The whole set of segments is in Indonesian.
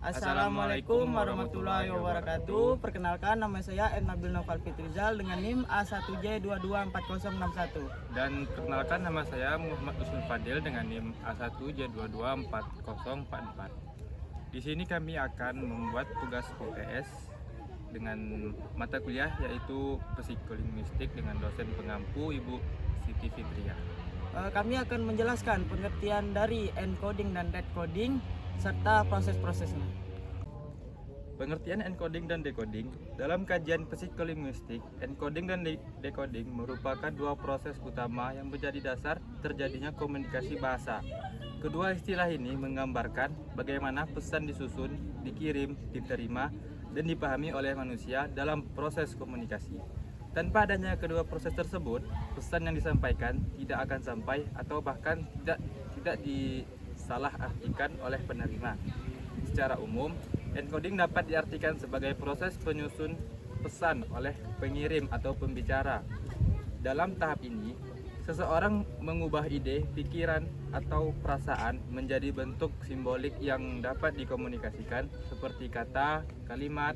Assalamualaikum warahmatullahi wabarakatuh. Perkenalkan, nama saya M. Nabil Noval Fitrizal dengan NIM A1J224061. Dan perkenalkan, nama saya Muhammad Usman Fadil dengan NIM A1J224044. Di sini kami akan membuat tugas UTS dengan mata kuliah yaitu psikolinguistik dengan dosen pengampu Ibu Siti Fitria. Kami akan menjelaskan pengertian dari encoding dan decoding serta proses-prosesnya. Pengertian encoding dan decoding dalam kajian psikolinguistik, encoding dan decoding merupakan dua proses utama yang menjadi dasar terjadinya komunikasi bahasa. Kedua istilah ini menggambarkan bagaimana pesan disusun, dikirim, diterima, dan dipahami oleh manusia dalam proses komunikasi. Tanpa adanya kedua proses tersebut, pesan yang disampaikan tidak akan sampai atau bahkan tidak disalahartikan oleh penerima. Secara umum, encoding dapat diartikan sebagai proses penyusun pesan oleh pengirim atau pembicara. Dalam tahap ini, seseorang mengubah ide, pikiran, atau perasaan menjadi bentuk simbolik yang dapat dikomunikasikan seperti kata, kalimat,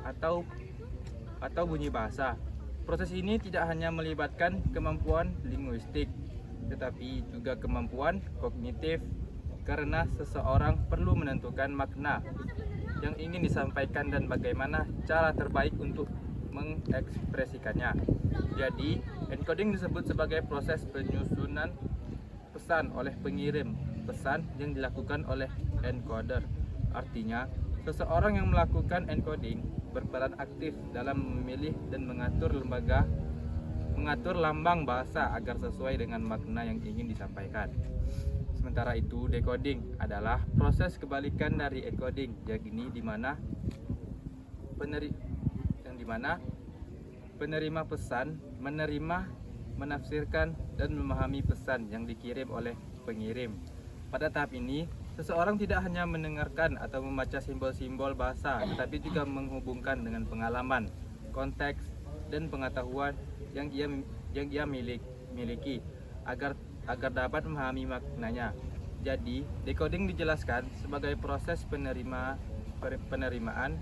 atau bunyi bahasa. Proses ini tidak hanya melibatkan kemampuan linguistik, tetapi juga kemampuan kognitif, karena seseorang perlu menentukan makna yang ingin disampaikan dan bagaimana cara terbaik untuk mengekspresikannya. Jadi, encoding disebut sebagai proses penyusunan pesan oleh pengirim pesan yang dilakukan oleh encoder. Artinya, seseorang yang melakukan encoding berperan aktif dalam memilih dan mengatur lambang bahasa agar sesuai dengan makna yang ingin disampaikan. Sementara itu, decoding adalah proses kebalikan dari encoding, yakni di mana penerima pesan menerima, menafsirkan, dan memahami pesan yang dikirim oleh pengirim. Pada tahap ini, seseorang tidak hanya mendengarkan atau membaca simbol-simbol bahasa, tetapi juga menghubungkan dengan pengalaman, konteks, dan pengetahuan yang ia miliki agar dapat memahami maknanya. Jadi, decoding dijelaskan sebagai proses penerimaan,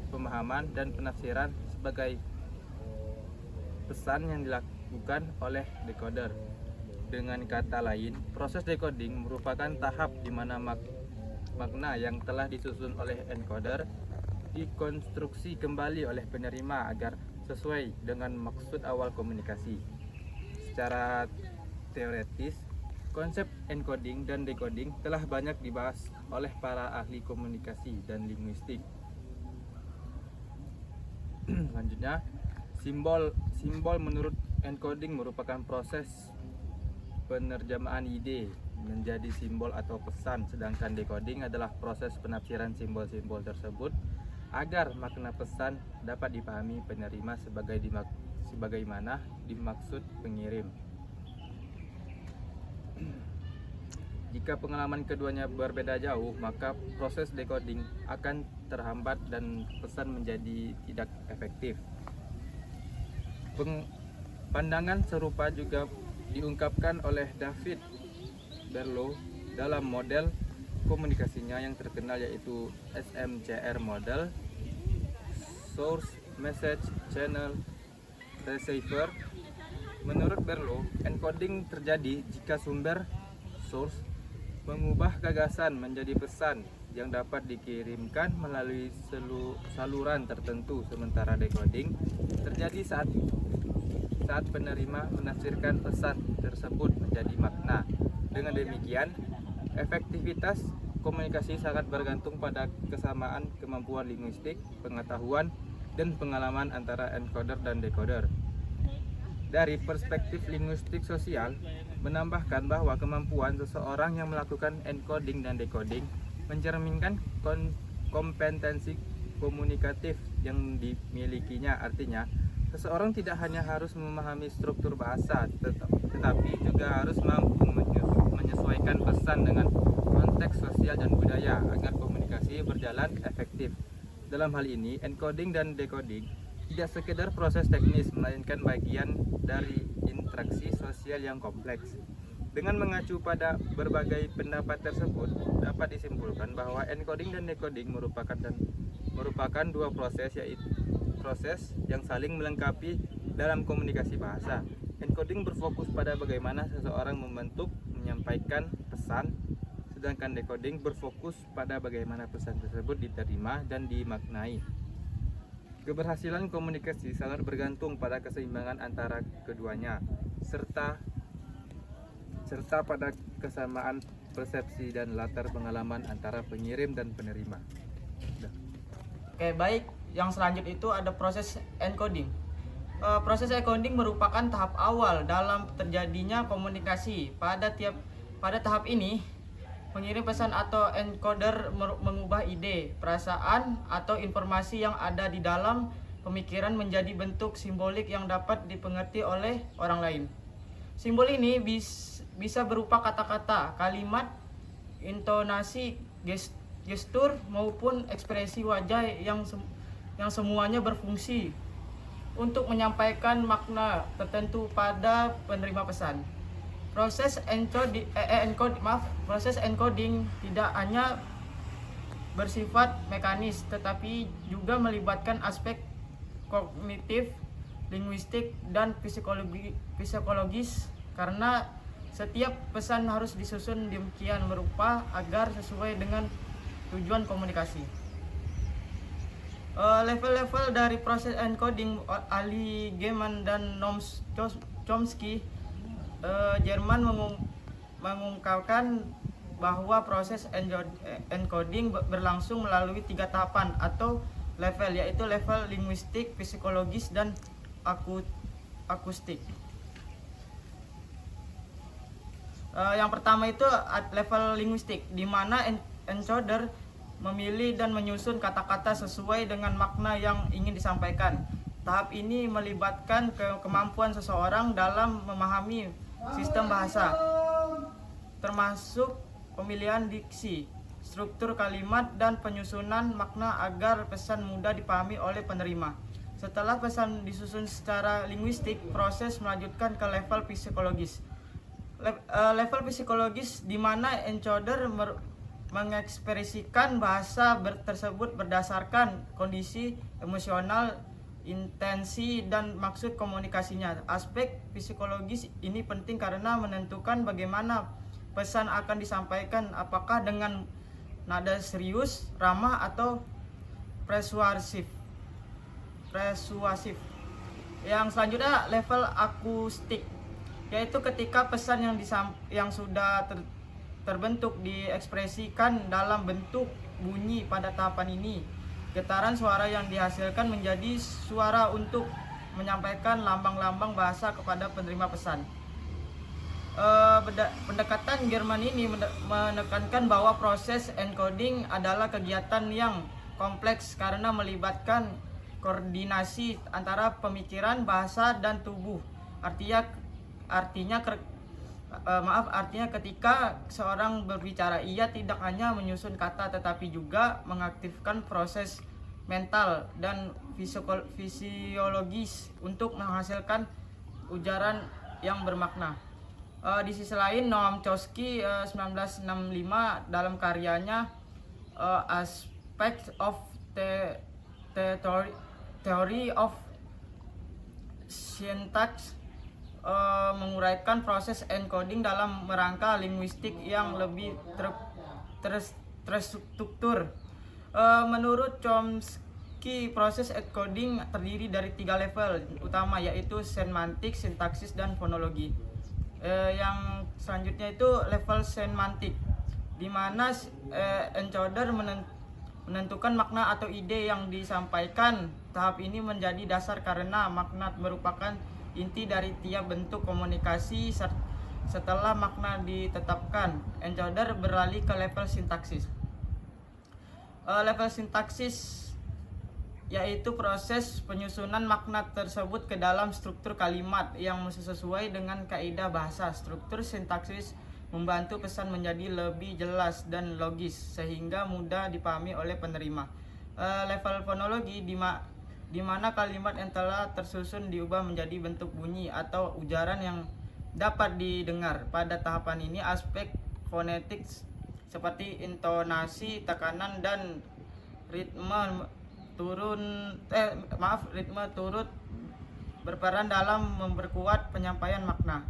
pemahaman, dan penafsiran sebagai pesan yang dilakukan oleh decoder. Dengan kata lain, proses decoding merupakan tahap di mana makna yang telah disusun oleh encoder dikonstruksi kembali oleh penerima agar sesuai dengan maksud awal komunikasi. Secara teoretis, konsep encoding dan decoding telah banyak dibahas oleh para ahli komunikasi dan linguistik. Selanjutnya, simbol menurut encoding merupakan proses penerjemahan ide menjadi simbol atau pesan, sedangkan decoding adalah proses penafsiran simbol-simbol tersebut agar makna pesan dapat dipahami penerima sebagaimana dimaksud pengirim. Jika pengalaman keduanya berbeda jauh, maka proses decoding akan terhambat dan pesan menjadi tidak efektif. Pandangan serupa juga diungkapkan oleh David Berlow dalam model komunikasinya yang terkenal yaitu SMCR model, Source Message Channel Receiver. Menurut Berlow, encoding terjadi jika sumber source mengubah gagasan menjadi pesan yang dapat dikirimkan melalui saluran tertentu, sementara decoding terjadi saat penerima menafsirkan pesan tersebut menjadi makna. Dengan demikian, efektivitas komunikasi sangat bergantung pada kesamaan kemampuan linguistik, pengetahuan, dan pengalaman antara encoder dan decoder. Dari perspektif linguistik sosial, menambahkan bahwa kemampuan seseorang yang melakukan encoding dan decoding mencerminkan kompetensi komunikatif yang dimilikinya. Artinya, seseorang tidak hanya harus memahami struktur bahasa, tetapi juga harus mampu menyesuaikan pesan dengan konteks sosial dan budaya agar komunikasi berjalan efektif. Dalam hal ini, encoding dan decoding tidak sekedar proses teknis, melainkan bagian dari interaksi sosial yang kompleks. Dengan mengacu pada berbagai pendapat tersebut, dapat disimpulkan bahwa encoding dan decoding merupakan dua proses, yaitu proses yang saling melengkapi dalam komunikasi bahasa. Encoding berfokus pada bagaimana seseorang membentuk, menyampaikan pesan, sedangkan decoding berfokus pada bagaimana pesan tersebut diterima dan dimaknai. Keberhasilan komunikasi sangat bergantung pada keseimbangan antara keduanya, serta pada kesamaan persepsi dan latar pengalaman antara pengirim dan penerima. Oke, baik. Yang selanjutnya itu ada proses encoding. Proses encoding merupakan tahap awal dalam terjadinya komunikasi. Pada tahap ini, pengirim pesan atau encoder mengubah ide, perasaan, atau informasi yang ada di dalam pemikiran menjadi bentuk simbolik yang dapat dipengerti oleh orang lain. Simbol ini bisa berupa kata-kata, kalimat, intonasi, gestur, maupun ekspresi wajah yang semuanya berfungsi untuk menyampaikan makna tertentu pada penerima pesan. Proses encoding tidak hanya bersifat mekanis, tetapi juga melibatkan aspek kognitif, linguistik, dan psikologis, karena setiap pesan harus disusun demikian berupa agar sesuai dengan tujuan komunikasi. Level-level dari proses encoding ahli Geman dan Noam Chomsky Jerman mengungkapkan bahwa proses encoding berlangsung melalui 3 tahapan atau level, yaitu level linguistik, psikologis, dan akustik. Yang pertama itu level linguistik, di mana encoder memilih dan menyusun kata-kata sesuai dengan makna yang ingin disampaikan. Tahap ini melibatkan kemampuan seseorang dalam memahami sistem bahasa, termasuk pemilihan diksi, struktur kalimat, dan penyusunan makna agar pesan mudah dipahami oleh penerima. Setelah pesan disusun secara linguistik, proses melanjutkan ke level psikologis. Level psikologis di mana encoder mengekspresikan bahasa tersebut berdasarkan kondisi emosional, intensi, dan maksud komunikasinya. Aspek psikologis ini penting karena menentukan bagaimana pesan akan disampaikan, apakah dengan nada serius, ramah, atau persuasif. Yang selanjutnya level akustik, yaitu ketika pesan yang sudah terbentuk diekspresikan dalam bentuk bunyi. Pada tahapan ini, getaran suara yang dihasilkan menjadi suara untuk menyampaikan lambang-lambang bahasa kepada penerima pesan. Pendekatan Jerman ini menekankan bahwa proses encoding adalah kegiatan yang kompleks karena melibatkan koordinasi antara pemikiran, bahasa, dan tubuh. Artinya ketika seorang berbicara, ia tidak hanya menyusun kata tetapi juga mengaktifkan proses mental dan fisiologis untuk menghasilkan ujaran yang bermakna. Di sisi lain, Noam Chomsky 1965 dalam karyanya Aspects of the Theory of Syntax menguraikan proses encoding dalam rangka linguistik yang lebih terstruktur. Menurut Chomsky, proses encoding terdiri dari 3 level utama, yaitu semantik, sintaksis, dan fonologi. Yang selanjutnya itu level semantik, di mana encoder menentukan makna atau ide yang disampaikan. Tahap ini menjadi dasar karena makna merupakan inti dari tiap bentuk komunikasi. Setelah makna ditetapkan, encoder beralih ke level sintaksis. Level sintaksis yaitu proses penyusunan makna tersebut ke dalam struktur kalimat yang sesuai dengan kaidah bahasa. Struktur sintaksis membantu pesan menjadi lebih jelas dan logis sehingga mudah dipahami oleh penerima. Level fonologi di mana kalimat yang telah tersusun diubah menjadi bentuk bunyi atau ujaran yang dapat didengar. Pada tahapan ini aspek fonetik seperti intonasi, tekanan dan ritme turut berperan dalam memperkuat penyampaian makna.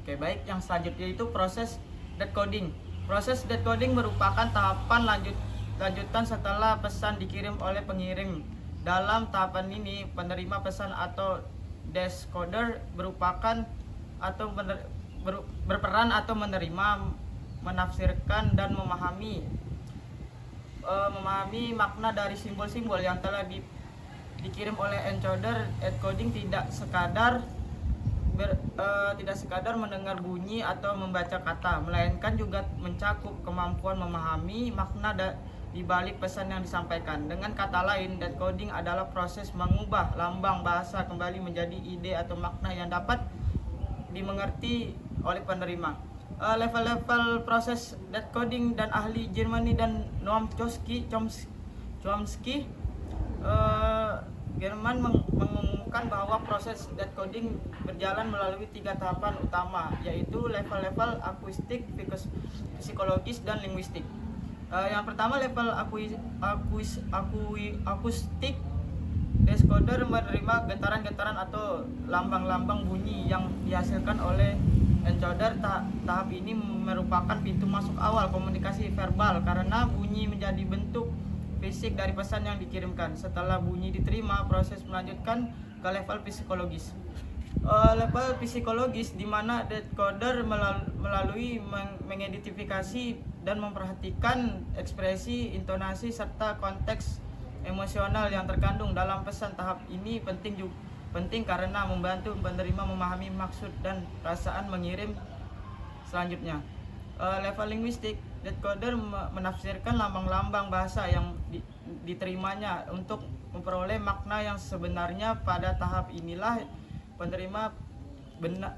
Oke, baik, yang selanjutnya itu proses decoding. Proses decoding merupakan tahapan lanjutan setelah pesan dikirim oleh pengirim. Dalam tahapan ini, penerima pesan atau decoder berperan atau menerima, menafsirkan dan memahami makna dari simbol-simbol yang telah dikirim oleh encoder. Encoding tidak sekadar mendengar bunyi atau membaca kata, melainkan juga mencakup kemampuan memahami makna di balik pesan yang disampaikan. Dengan kata lain, decoding adalah proses mengubah lambang bahasa kembali menjadi ide atau makna yang dapat dimengerti oleh penerima. Level-level proses decoding dan ahli Jermani dan Noam Chomsky Jerman mengumumkan bahwa proses decoding berjalan melalui 3 tahapan utama, yaitu level-level akustik, psikologis, dan linguistik. Yang pertama, level akustik. Decoder menerima getaran-getaran atau lambang-lambang bunyi yang dihasilkan oleh encoder. Tahap ini merupakan pintu masuk awal komunikasi verbal karena bunyi menjadi bentuk fisik dari pesan yang dikirimkan. Setelah bunyi diterima, proses melanjutkan ke level psikologis. Level psikologis di mana decoder melalui mengidentifikasi dan memperhatikan ekspresi, intonasi, serta konteks emosional yang terkandung dalam pesan. Tahap ini penting karena membantu penerima memahami maksud dan perasaan mengirim selanjutnya. Level linguistik, decoder menafsirkan lambang-lambang bahasa yang diterimanya untuk memperoleh makna yang sebenarnya. Pada tahap inilah penerima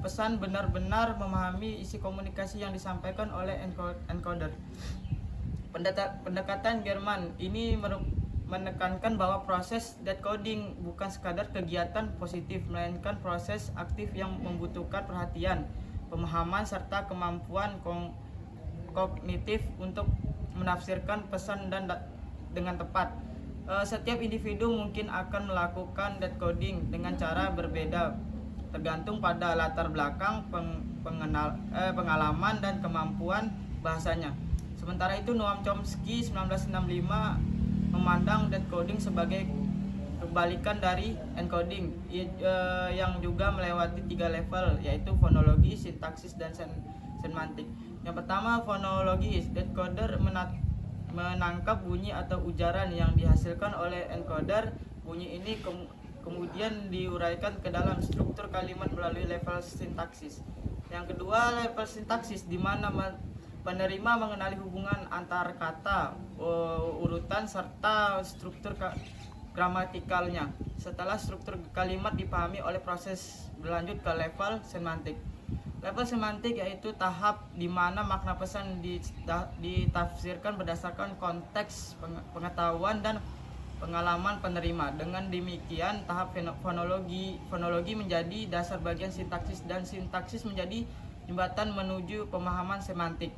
pesan benar-benar memahami isi komunikasi yang disampaikan oleh encoder. Pendekatan Jerman ini menekankan bahwa proses decoding bukan sekadar kegiatan positif, melainkan proses aktif yang membutuhkan perhatian, pemahaman, serta kemampuan kognitif untuk menafsirkan pesan dengan tepat. Setiap individu mungkin akan melakukan decoding dengan cara berbeda, tergantung pada latar belakang, pengalaman, dan kemampuan bahasanya. Sementara itu, Noam Chomsky 1965 memandang decoding sebagai kebalikan dari encoding, yang juga melewati 3 level, yaitu fonologi, sintaksis, dan semantik. Yang pertama, fonologi. Decoder menangkap bunyi atau ujaran yang dihasilkan oleh encoder. Bunyi ini kemudian diuraikan ke dalam struktur kalimat melalui level sintaksis. Yang kedua, level sintaksis, di mana penerima mengenali hubungan antar kata, urutan, serta struktur gramatikalnya. Setelah struktur kalimat dipahami oleh proses berlanjut ke level semantik. Level semantik yaitu tahap di mana makna pesan ditafsirkan berdasarkan konteks, pengetahuan, dan pengalaman penerima. Dengan demikian, tahap fonologi menjadi dasar bagian sintaksis, dan sintaksis menjadi jembatan menuju pemahaman semantik.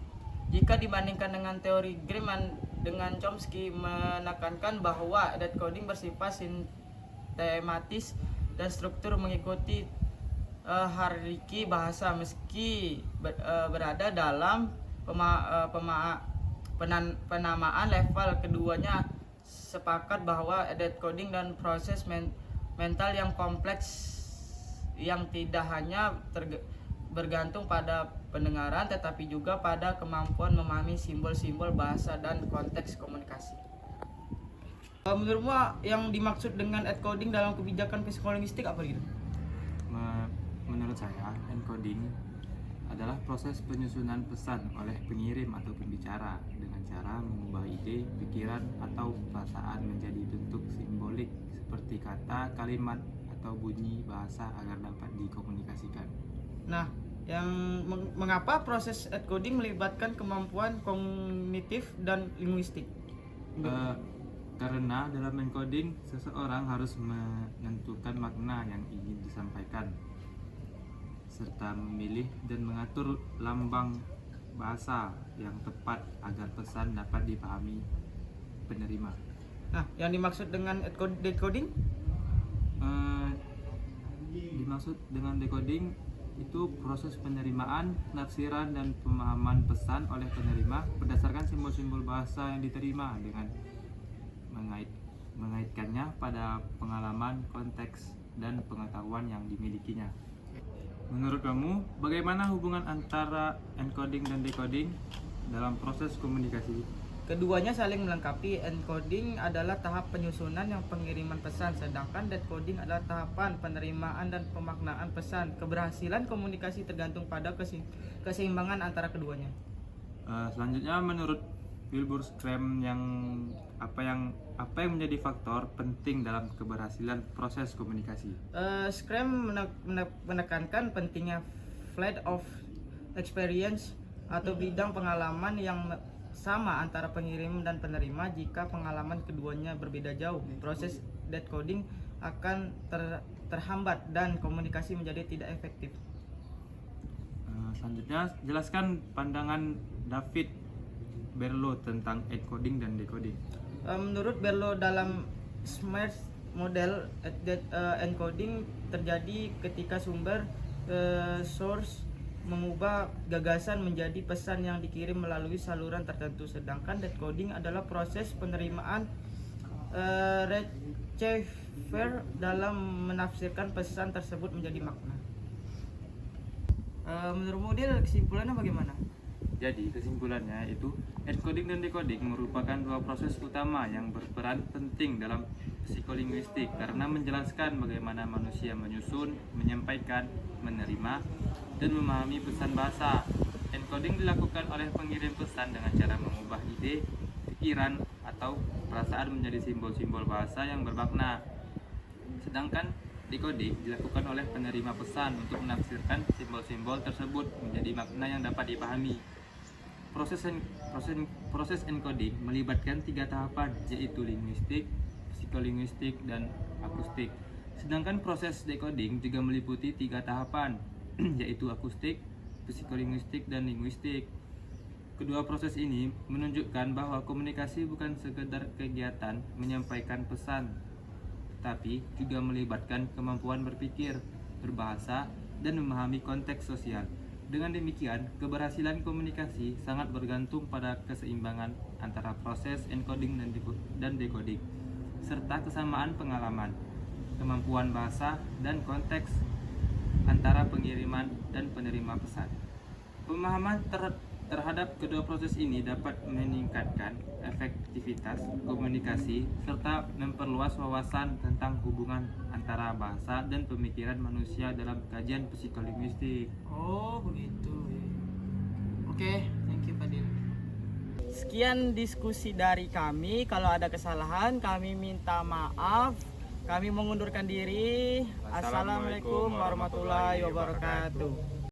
Jika dibandingkan dengan teori Greiman, dengan Chomsky menekankan bahwa decoding bersifat sistematis dan struktur mengikuti hierarki bahasa. Meski berada dalam penamaan level, keduanya sepakat bahwa decoding dan proses mental yang kompleks yang tidak hanya bergantung pada pendengaran, tetapi juga pada kemampuan memahami simbol-simbol bahasa dan konteks komunikasi. Menurutmu yang dimaksud dengan encoding dalam kebijakan psikolinguistik apa gitu? Menurut saya, encoding adalah proses penyusunan pesan oleh pengirim atau pembicara dengan cara mengubah ide, pikiran, atau perasaan menjadi bentuk simbolik seperti kata, kalimat, atau bunyi bahasa agar dapat dikomunikasikan. Nah, mengapa proses encoding melibatkan kemampuan kognitif dan linguistik? Karena dalam encoding, seseorang harus menentukan makna yang ingin disampaikan. serta memilih dan mengatur lambang bahasa yang tepat agar pesan dapat dipahami penerima. Nah, yang dimaksud dengan decoding? Dimaksud dengan decoding itu proses penerimaan, penafsiran, dan pemahaman pesan oleh penerima berdasarkan simbol-simbol bahasa yang diterima dengan mengaitkannya pada pengalaman, konteks, dan pengetahuan yang dimilikinya. Menurut kamu, bagaimana hubungan antara encoding dan decoding dalam proses komunikasi? Keduanya saling melengkapi. Encoding adalah tahap penyusunan yang pengiriman pesan, sedangkan decoding adalah tahapan penerimaan dan pemaknaan pesan. Keberhasilan komunikasi tergantung pada keseimbangan antara keduanya. Selanjutnya, menurut Wilbur Scrum, apa yang menjadi faktor penting dalam keberhasilan proses komunikasi? Scrum menekankan pentingnya flight of experience atau bidang pengalaman yang sama antara pengirim dan penerima. Jika pengalaman keduanya berbeda jauh, proses decoding akan terhambat dan komunikasi menjadi tidak efektif. Selanjutnya, jelaskan pandangan David Berlo tentang encoding dan decoding. Menurut Berlo, dalam SMART model encoding terjadi ketika sumber source mengubah gagasan menjadi pesan yang dikirim melalui saluran tertentu, sedangkan decoding adalah proses penerimaan receiver dalam menafsirkan pesan tersebut menjadi makna. Menurut model, kesimpulannya bagaimana? Jadi kesimpulannya itu encoding dan decoding merupakan dua proses utama yang berperan penting dalam psikolinguistik karena menjelaskan bagaimana manusia menyusun, menyampaikan, menerima, dan memahami pesan bahasa. Encoding dilakukan oleh pengirim pesan dengan cara mengubah ide, pikiran, atau perasaan menjadi simbol-simbol bahasa yang bermakna. Sedangkan decoding dilakukan oleh penerima pesan untuk menafsirkan simbol-simbol tersebut menjadi makna yang dapat dipahami. Proses encoding melibatkan 3 tahapan, yaitu linguistik, psikolinguistik, dan akustik. Sedangkan proses decoding juga meliputi 3 tahapan, yaitu akustik, psikolinguistik, dan linguistik. Kedua proses ini menunjukkan bahwa komunikasi bukan sekedar kegiatan menyampaikan pesan, tetapi juga melibatkan kemampuan berpikir, berbahasa, dan memahami konteks sosial. Dengan demikian, keberhasilan komunikasi sangat bergantung pada keseimbangan antara proses encoding dan decoding, serta kesamaan pengalaman, kemampuan bahasa, dan konteks antara pengiriman dan penerima pesan. Pemahaman terhadap kedua proses ini dapat meningkatkan efektivitas komunikasi serta memperluas wawasan tentang hubungan antara bahasa dan pemikiran manusia dalam kajian psikolinguistik. Oh, begitu. Oke, thank you Fadil. Sekian diskusi dari kami. Kalau ada kesalahan, kami minta maaf. Kami mengundurkan diri. Assalamualaikum warahmatullahi wabarakatuh.